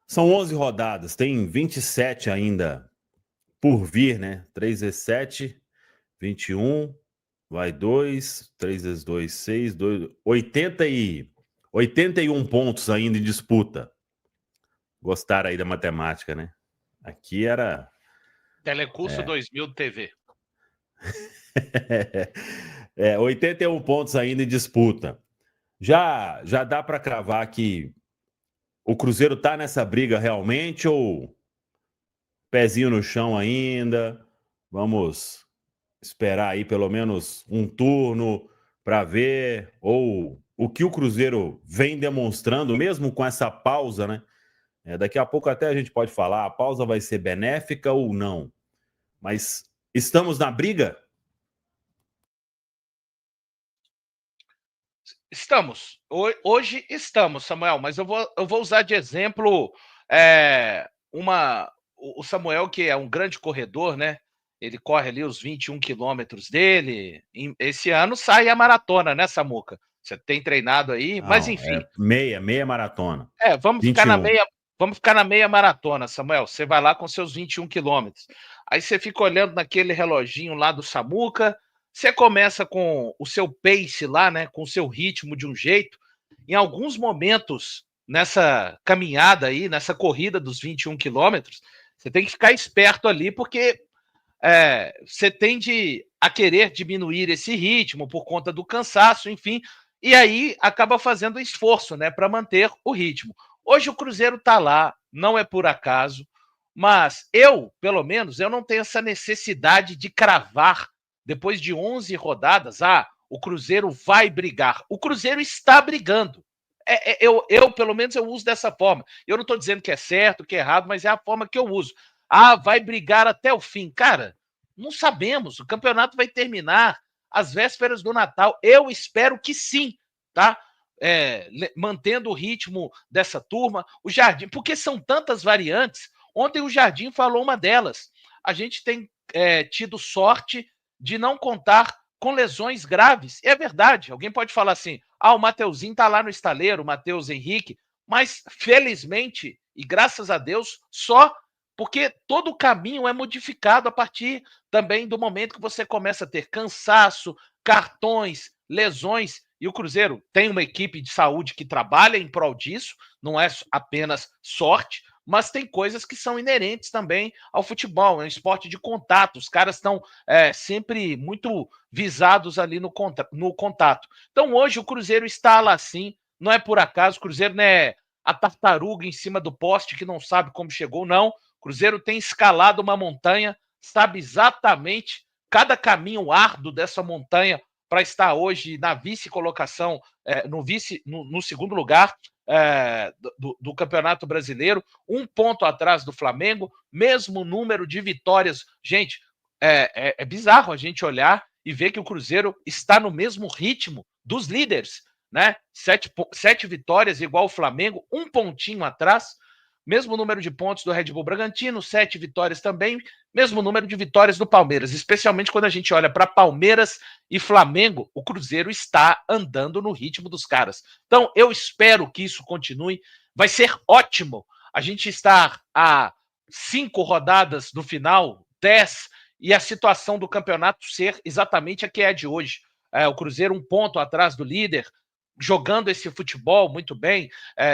São 11 rodadas, tem 27 ainda por vir, né? 3 vezes 7, 21, vai 2, 3 vezes 2, 6, 2, 81 pontos ainda em disputa. Gostaram aí da matemática, né? Aqui era... Telecurso 2000 TV. 81 pontos ainda em disputa. Já dá para cravar que o Cruzeiro tá nessa briga realmente ou pezinho no chão ainda? Vamos esperar aí pelo menos um turno para ver ou o que o Cruzeiro vem demonstrando, mesmo com essa pausa, né? Daqui a pouco até a gente pode falar, a pausa vai ser benéfica ou não. Mas estamos na briga? Estamos. Hoje estamos, Samuel, mas eu vou usar de exemplo o Samuel, que é um grande corredor, né? Ele corre ali os 21 quilômetros dele. Esse ano sai a maratona, né, Samuca? Você tem treinado aí, mas Não, enfim. meia maratona. Vamos 21. ficar na meia maratona, Samuel. Você vai lá com seus 21 quilômetros. Aí você fica olhando naquele reloginho lá do Samuca, você começa com o seu pace lá, né, com o seu ritmo de um jeito. Em alguns momentos, nessa caminhada aí, nessa corrida dos 21 quilômetros, você tem que ficar esperto ali, porque você tende a querer diminuir esse ritmo por conta do cansaço, enfim, e aí acaba fazendo esforço, né, para manter o ritmo. Hoje o Cruzeiro está lá, não é por acaso, mas eu, pelo menos, eu não tenho essa necessidade de cravar, depois de 11 rodadas, o Cruzeiro vai brigar. O Cruzeiro está brigando. Pelo menos, eu uso dessa forma. Eu não estou dizendo que é certo, que é errado, mas é a forma que eu uso. Vai brigar até o fim. Cara, não sabemos. O campeonato vai terminar às vésperas do Natal. Eu espero que sim, tá? Mantendo o ritmo dessa turma. O Jardim, porque são tantas variantes. Ontem o Jardim falou uma delas. A gente tem tido sorte de não contar com lesões graves. É verdade. Alguém pode falar assim: o Mateuzinho tá lá no estaleiro, o Matheus Henrique, mas felizmente e graças a Deus, só porque todo o caminho é modificado a partir também do momento que você começa a ter cansaço, cartões, lesões, e o Cruzeiro tem uma equipe de saúde que trabalha em prol disso, não é apenas sorte, mas tem coisas que são inerentes também ao futebol, é um esporte de contato, os caras estão sempre muito visados ali no contato. Então hoje o Cruzeiro está lá sim, não é por acaso, o Cruzeiro não é a tartaruga em cima do poste que não sabe como chegou, não. O Cruzeiro tem escalado uma montanha, sabe exatamente cada caminho árduo dessa montanha para estar hoje na vice-colocação, no segundo lugar do Campeonato Brasileiro, um ponto atrás do Flamengo, mesmo número de vitórias. Gente, é bizarro a gente olhar e ver que o Cruzeiro está no mesmo ritmo dos líderes, né? 7 vitórias igual o Flamengo, um pontinho atrás. Mesmo número de pontos do Red Bull Bragantino, 7 vitórias também, mesmo número de vitórias do Palmeiras, especialmente quando a gente olha para Palmeiras e Flamengo, o Cruzeiro está andando no ritmo dos caras. Então, eu espero que isso continue, vai ser ótimo a gente estar a 5 rodadas do final, 10, e a situação do campeonato ser exatamente a que é de hoje. O Cruzeiro um ponto atrás do líder, jogando esse futebol muito bem,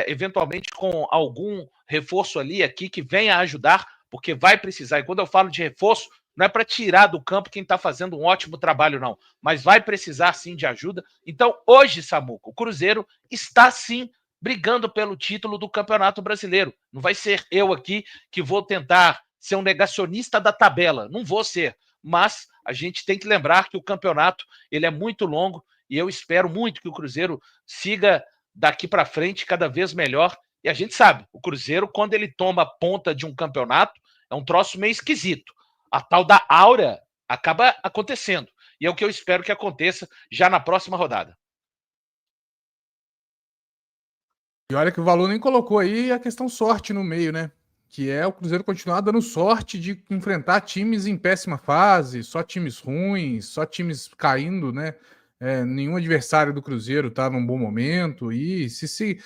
eventualmente com algum reforço ali, aqui, que venha a ajudar, porque vai precisar. E quando eu falo de reforço, não é para tirar do campo quem está fazendo um ótimo trabalho, não. Mas vai precisar, sim, de ajuda. Então, hoje, Samuca, o Cruzeiro está, sim, brigando pelo título do Campeonato Brasileiro. Não vai ser eu aqui que vou tentar ser um negacionista da tabela. Não vou ser. Mas a gente tem que lembrar que o campeonato ele é muito longo e eu espero muito que o Cruzeiro siga daqui para frente cada vez melhor. E a gente sabe, o Cruzeiro, quando ele toma ponta de um campeonato, é um troço meio esquisito. A tal da aura acaba acontecendo. E é o que eu espero que aconteça já na próxima rodada. E olha que o Valor nem colocou aí a questão sorte no meio, né? Que é o Cruzeiro continuar dando sorte de enfrentar times em péssima fase, só times ruins, só times caindo, né? Nenhum adversário do Cruzeiro tá num bom momento. E se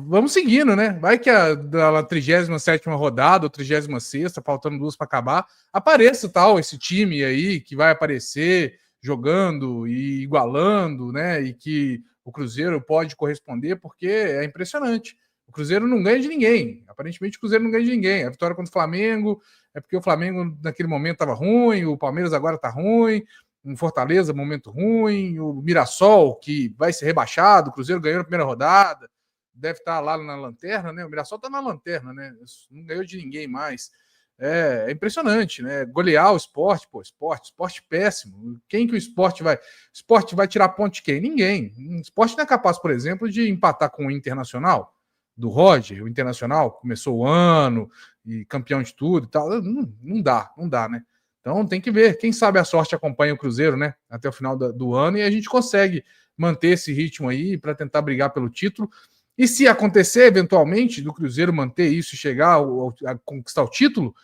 Vamos seguindo, né? Vai que da 37ª rodada ou 36ª, faltando 2 para acabar, apareça esse time aí que vai aparecer jogando e igualando, né? E que o Cruzeiro pode corresponder, porque é impressionante. O Cruzeiro não ganha de ninguém. Aparentemente o Cruzeiro não ganha de ninguém. A vitória contra o Flamengo é porque o Flamengo naquele momento estava ruim, o Palmeiras agora está ruim, o Fortaleza, momento ruim, o Mirassol, que vai ser rebaixado, o Cruzeiro ganhou na primeira rodada, deve estar lá na lanterna, né? O Mirassol está na lanterna, né? Não ganhou de ninguém mais. É impressionante, né? Golear o Sport, Sport péssimo. Quem que o Sport vai? O Sport vai tirar ponto de quem? Ninguém. O Sport não é capaz, por exemplo, de empatar com o Internacional do Roger. O Internacional começou o ano e campeão de tudo e tal. Não dá, né? Então tem que ver. Quem sabe a sorte acompanha o Cruzeiro, né? Até o final do ano e a gente consegue manter esse ritmo aí para tentar brigar pelo título. E se acontecer, eventualmente, do Cruzeiro manter isso e chegar a conquistar o título,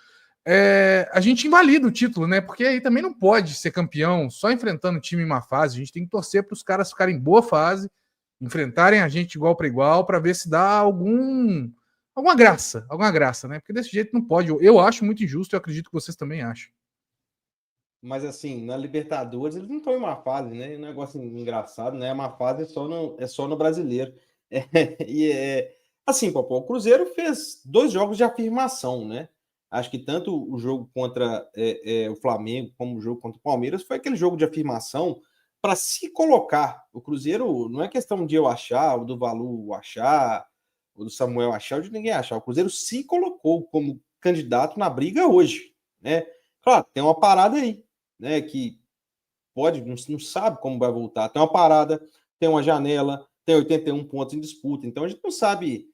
a gente invalida o título, né? Porque aí também não pode ser campeão só enfrentando o time em má fase. A gente tem que torcer para os caras ficarem em boa fase, enfrentarem a gente igual para igual, para ver se dá alguma graça, né? Porque desse jeito não pode. Eu acho muito injusto, eu acredito que vocês também acham. Mas assim, na Libertadores eles não estão em uma fase, né? Um negócio engraçado, né? A má fase é só no brasileiro. Assim, Popó, o Cruzeiro fez 2 jogos de afirmação, né? Acho que tanto o jogo contra o Flamengo como o jogo contra o Palmeiras foi aquele jogo de afirmação para se colocar. O Cruzeiro não é questão de eu achar, ou do Valu achar, ou do Samuel achar, ou de ninguém achar. O Cruzeiro se colocou como candidato na briga hoje, né? Claro, tem uma parada aí, né? Que não sabe como vai voltar. Tem uma parada, tem uma janela, tem 81 pontos em disputa. Então a gente não sabe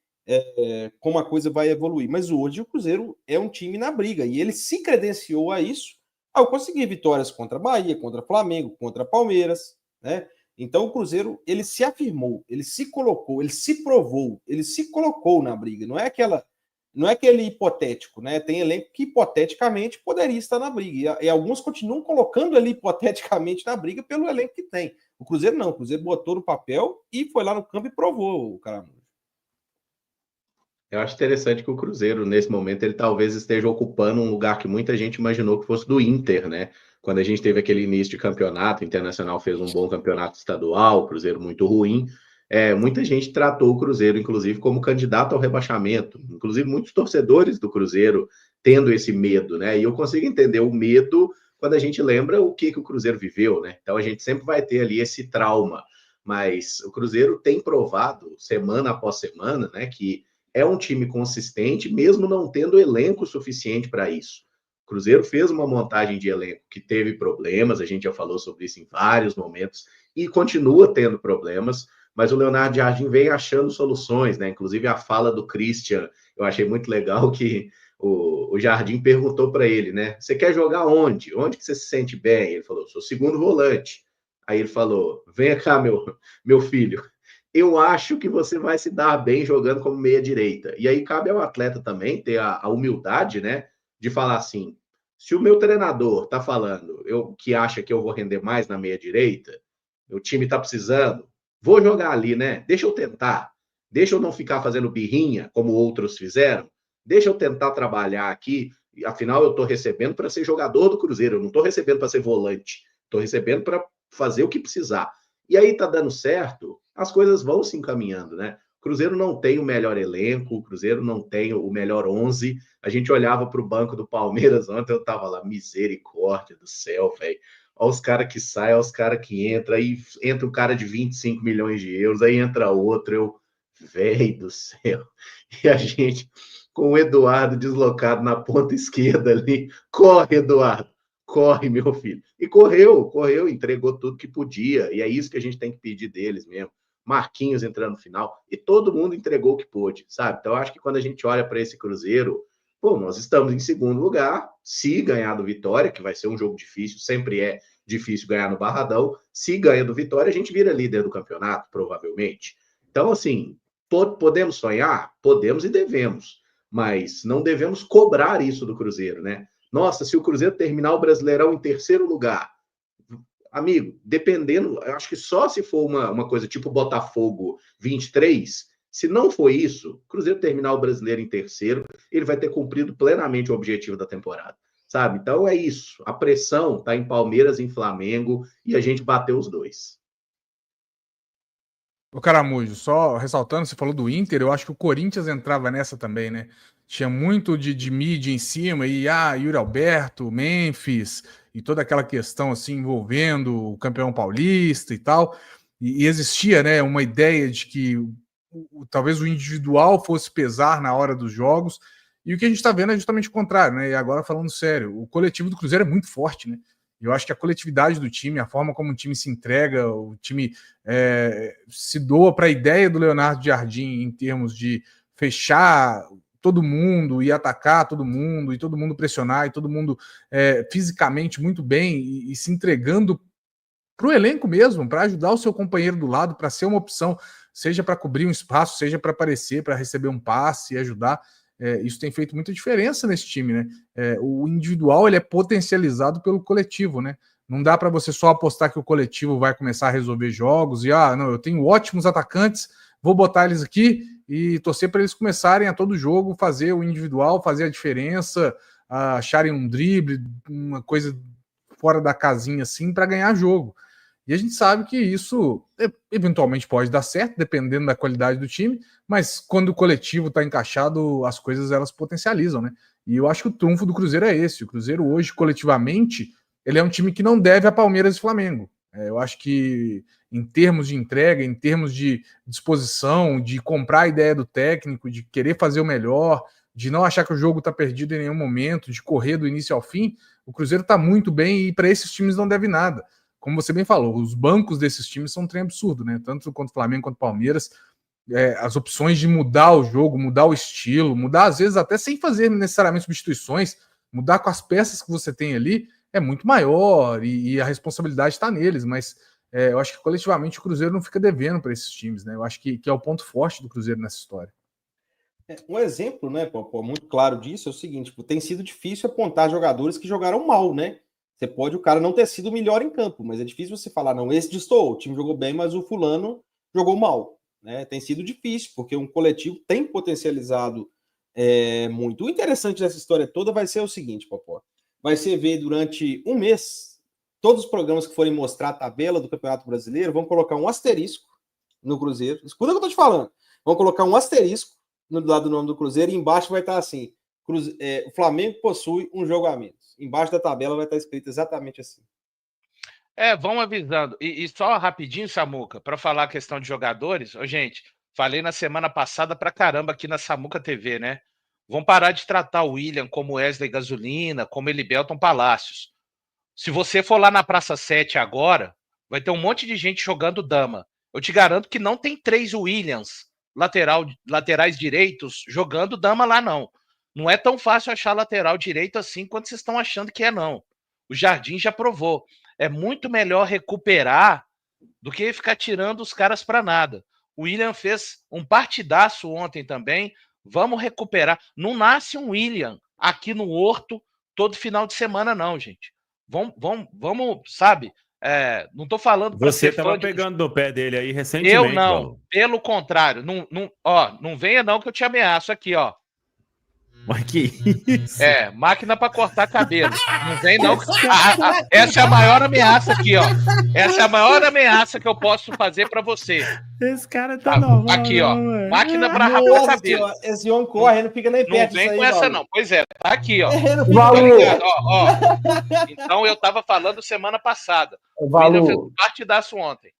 como a coisa vai evoluir. Mas hoje o Cruzeiro é um time na briga e ele se credenciou a isso ao conseguir vitórias contra Bahia, contra Flamengo, contra Palmeiras, né? Então o Cruzeiro ele se afirmou, ele se colocou, ele se provou, ele se colocou na briga. Não é aquele hipotético, né? Tem elenco que hipoteticamente poderia estar na briga. E alguns continuam colocando ele hipoteticamente na briga pelo elenco que tem. O Cruzeiro não, o Cruzeiro botou no papel e foi lá no campo e provou, cara. Eu acho interessante que o Cruzeiro, nesse momento, ele talvez esteja ocupando um lugar que muita gente imaginou que fosse do Inter, né? Quando a gente teve aquele início de campeonato, o Internacional fez um bom campeonato estadual, o Cruzeiro muito ruim. Muita gente tratou o Cruzeiro, inclusive, como candidato ao rebaixamento. Inclusive, muitos torcedores do Cruzeiro tendo esse medo, né? E eu consigo entender o medo quando a gente lembra o que o Cruzeiro viveu, né? Então, a gente sempre vai ter ali esse trauma. Mas o Cruzeiro tem provado, semana após semana, né, que é um time consistente, mesmo não tendo elenco suficiente para isso. O Cruzeiro fez uma montagem de elenco que teve problemas, a gente já falou sobre isso em vários momentos, e continua tendo problemas, mas o Leonardo Jardim vem achando soluções, né? Inclusive a fala do Christian, eu achei muito legal que o Jardim perguntou para ele, né? Você quer jogar onde? Onde que você se sente bem? Ele falou, sou segundo volante. Aí ele falou, vem cá, meu filho, eu acho que você vai se dar bem jogando como meia-direita. E aí cabe ao atleta também ter a humildade, né, de falar assim, se o meu treinador tá falando que acha que eu vou render mais na meia-direita, o time tá precisando, vou jogar ali, né? Deixa eu tentar. Deixa eu não ficar fazendo birrinha, como outros fizeram. Deixa eu tentar trabalhar aqui. Afinal, eu tô recebendo para ser jogador do Cruzeiro. Eu não tô recebendo para ser volante. Tô recebendo para fazer o que precisar. E aí tá dando certo, as coisas vão se encaminhando, né? O Cruzeiro não tem o melhor elenco, o Cruzeiro não tem o melhor 11. A gente olhava para o banco do Palmeiras ontem, eu tava lá, misericórdia do céu, velho. Olha os caras que saem, olha os caras que entram, aí entra um cara de 25 milhões de euros, aí entra outro, velho do céu. E a gente, com o Eduardo deslocado na ponta esquerda ali, corre, Eduardo. Corre, meu filho. E correu, entregou tudo que podia. E é isso que a gente tem que pedir deles mesmo. Marquinhos entrando no final. E todo mundo entregou o que pôde, sabe? Então, eu acho que quando a gente olha para esse Cruzeiro, nós estamos em segundo lugar. Se ganhar do Vitória, que vai ser um jogo difícil, sempre é difícil ganhar no Barradão. Se ganha do Vitória, a gente vira líder do campeonato, provavelmente. Então, assim, podemos sonhar? Podemos e devemos. Mas não devemos cobrar isso do Cruzeiro, né? Nossa, se o Cruzeiro terminar o Brasileirão em terceiro lugar, amigo, dependendo, eu acho que só se for uma coisa tipo Botafogo 23, Se não for isso, o Cruzeiro terminar o Brasileiro em terceiro, ele vai ter cumprido plenamente o objetivo da temporada, sabe? Então é isso. A pressão está em Palmeiras, em Flamengo, e a gente bateu os dois. O Caramujo, só ressaltando, você falou do Inter, eu acho que o Corinthians entrava nessa também, né? Tinha muito de mídia em cima, e Yuri Alberto, Memphis, e toda aquela questão assim envolvendo o campeão paulista e tal. E existia, né, uma ideia de que talvez o individual fosse pesar na hora dos jogos, e o que a gente está vendo é justamente o contrário, né? E agora falando sério, o coletivo do Cruzeiro é muito forte, né? Eu acho que a coletividade do time, a forma como o time se entrega, o time se doa para a ideia do Leonardo Jardim em termos de fechar todo mundo e atacar todo mundo, e todo mundo pressionar, e todo mundo fisicamente muito bem e se entregando para o elenco mesmo, para ajudar o seu companheiro do lado, para ser uma opção, seja para cobrir um espaço, seja para aparecer, para receber um passe e ajudar. Isso tem feito muita diferença nesse time, né? O individual ele é potencializado pelo coletivo, né? Não dá para você só apostar que o coletivo vai começar a resolver jogos e não, eu tenho ótimos atacantes, vou botar eles aqui e torcer para eles começarem a todo jogo fazer o individual, fazer a diferença, acharem um drible, uma coisa fora da casinha assim para ganhar jogo. E a gente sabe que isso eventualmente pode dar certo, dependendo da qualidade do time, mas quando o coletivo está encaixado, as coisas elas potencializam, né? E eu acho que o trunfo do Cruzeiro é esse. O Cruzeiro hoje, coletivamente, ele é um time que não deve a Palmeiras e Flamengo. Eu acho que em termos de entrega, em termos de disposição, de comprar a ideia do técnico, de querer fazer o melhor, de não achar que o jogo está perdido em nenhum momento, de correr do início ao fim, o Cruzeiro está muito bem e para esses times não deve nada. Como você bem falou, os bancos desses times são um trem absurdo, né? Tanto quanto Flamengo quanto Palmeiras, as opções de mudar o jogo, mudar o estilo, mudar às vezes até sem fazer necessariamente substituições, mudar com as peças que você tem ali, é muito maior e a responsabilidade está neles, mas eu acho que coletivamente o Cruzeiro não fica devendo para esses times, né? Eu acho que é o ponto forte do Cruzeiro nessa história. Um exemplo, né, muito claro disso é o seguinte: tem sido difícil apontar jogadores que jogaram mal, né? Você pode o cara não ter sido o melhor em campo, mas é difícil você falar, não, esse destoou, o time jogou bem, mas o fulano jogou mal, né? Tem sido difícil, porque um coletivo tem potencializado muito. O interessante dessa história toda vai ser o seguinte, Popó, vai ser ver durante um mês, todos os programas que forem mostrar a tabela do Campeonato Brasileiro, vão colocar um asterisco no Cruzeiro. Escuta o que eu tô te falando. Vão colocar um asterisco no lado do nome do Cruzeiro, e embaixo vai estar assim: o Flamengo possui um jogo a menos. Embaixo da tabela vai estar escrito exatamente assim. Vão avisando. E só rapidinho, Samuca, para falar a questão de jogadores, gente, falei na semana passada pra caramba aqui na Samuca TV, né? Vão parar de tratar o William como Wesley Gasolina, como Elibelton Palácios. Se você for lá na Praça 7 agora, vai ter um monte de gente jogando dama. Eu te garanto que não tem 3 Williams laterais direitos jogando dama lá, não. Não é tão fácil achar lateral direito assim quanto vocês estão achando que é, não. O Jardim já provou. É muito melhor recuperar do que ficar tirando os caras para nada. O William fez um partidaço ontem também. Vamos recuperar. Não nasce um William aqui no Horto todo final de semana, não, gente. Vamos, sabe? Não estou falando para você estava pegando no pé dele aí recentemente. Eu não, Paulo. Pelo contrário. Não venha não que eu te ameaço aqui, ó. Mas que isso? Máquina para cortar cabelo. Não vem não. Essa é a maior ameaça aqui, ó. Essa é a maior ameaça que eu posso fazer para você. Esse cara tá normal. Aqui, ó. Máquina para rapar cabelo. Esse homem corre, não fica nem perto. Não vem com essa não. Pois é, tá aqui, ó. Então eu tava falando semana passada. Valu, fez um partidaço ontem.